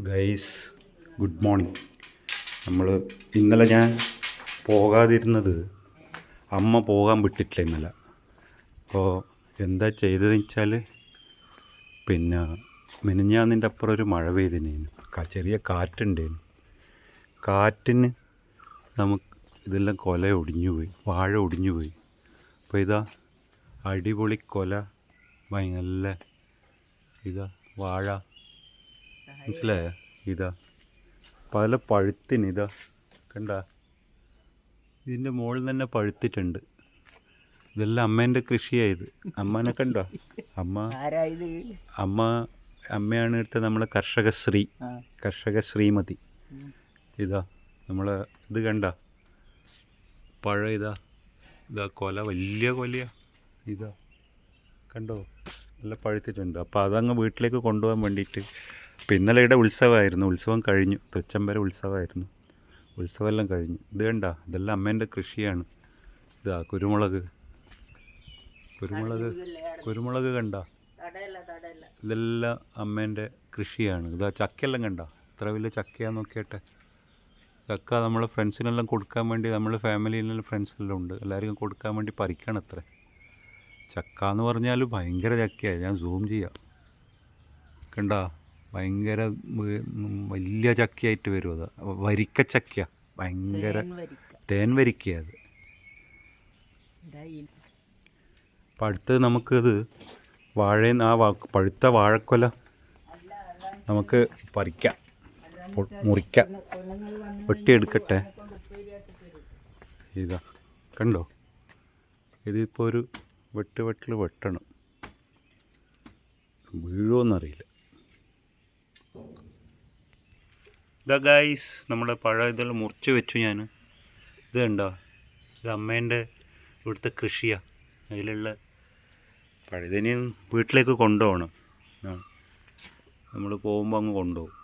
Guys, good morning. ഇന്നലെ ഞാൻ പോകാതിരുന്നത് അമ്മ പോകാൻ വിട്ടിട്ടില്ല ഇന്നലെ. അപ്പോൾ എന്താ ചെയ്തതെന്ന് വെച്ചാൽ, പിന്നെ മിനിഞ്ഞാന്നിൻ്റെ അപ്പുറം ഒരു മഴ പെയ്തിനേനു, ചെറിയ കാറ്റുണ്ടേനു. കാറ്റിന് ഇതെല്ലാം കൊല ഒടിഞ്ഞു പോയി, വാഴ ഒടിഞ്ഞു പോയി. അപ്പോൾ ഇതാ അടിപൊളി കൊല, നല്ല ഇതാ വാഴ, മനസ്സിലായോ? ഇതാ പല പഴുത്തിന്, ഇതാ കണ്ട, ഇതിൻ്റെ മുകളിൽ തന്നെ പഴുത്തിട്ടുണ്ട്. ഇതെല്ലാം അമ്മേൻ്റെ കൃഷിയായത്. അമ്മേനെ കണ്ടോ? അമ്മയാണ് എടുത്ത നമ്മളെ കർഷക ശ്രീമതി. ഇതാ നമ്മളെ ഇത് കണ്ട പഴം, ഇതാ കൊല, വലിയ കൊലയാ. ഇതാ കണ്ടോ, നല്ല പഴുത്തിട്ടുണ്ട്. അപ്പോൾ അതങ്ങ് വീട്ടിലേക്ക് കൊണ്ടുപോകാൻ വേണ്ടിയിട്ട്. അപ്പോൾ ഇന്നലെ ഇവിടെ ഉത്സവം കഴിഞ്ഞു, തൃച്ചംബര ഉത്സവമായിരുന്നു. ഉത്സവമെല്ലാം കഴിഞ്ഞു. ഇത് കണ്ട, ഇതെല്ലാം അമ്മേൻ്റെ കൃഷിയാണ്. ഇതാ കുരുമുളക് കണ്ട, ഇതെല്ലാം അമ്മേൻ്റെ കൃഷിയാണ്. ഇതാ ചക്കയെല്ലാം കണ്ട, ഇത്ര വലിയ ചക്കയാന്ന് നോക്കിയട്ടെ. ചക്ക നമ്മളെ ഫ്രണ്ട്സിനെല്ലാം കൊടുക്കാൻ വേണ്ടി, നമ്മൾ ഫാമിലിയിലെല്ലാം ഫ്രണ്ട്സെല്ലാം ഉണ്ട്, എല്ലാവർക്കും കൊടുക്കാൻ വേണ്ടി പറിക്കണം. അത്ര ചക്ക എന്ന് പറഞ്ഞാൽ ഭയങ്കര ചക്കയാണ്. ഞാൻ സൂം ചെയ്യാം, കണ്ട, ഭയങ്കര വലിയ ചക്കയായിട്ട് വരും. അത് വരിക്കച്ചക്ക, ഭയങ്കര തേൻ വരിക്കയത്. അപ്പം അടുത്തത് നമുക്കിത് പഴുത്ത വാഴക്കൊല നമുക്ക് പറിക്കാം, മുറിക്കാം, വെട്ടിയെടുക്കട്ടെ. ഇതാ കണ്ടോ, ഇതിപ്പോൾ ഒരു വെട്ടണം, വീഴുമോയെന്നറിയില്ല. ഇതാ ഗൈസ്, നമ്മുടെ പഴം ഇതെല്ലാം മുറിച്ച് വെച്ചു ഞാൻ. ഇത് കണ്ടോ, ഇത് അമ്മേൻ്റെ ഇവിടുത്തെ കൃഷിയാണ്. അതിലുള്ള പഴുതിനെയും വീട്ടിലേക്ക് കൊണ്ടുപോകണം. നമ്മൾ പോകുമ്പോൾ അങ്ങ് കൊണ്ടുപോകും.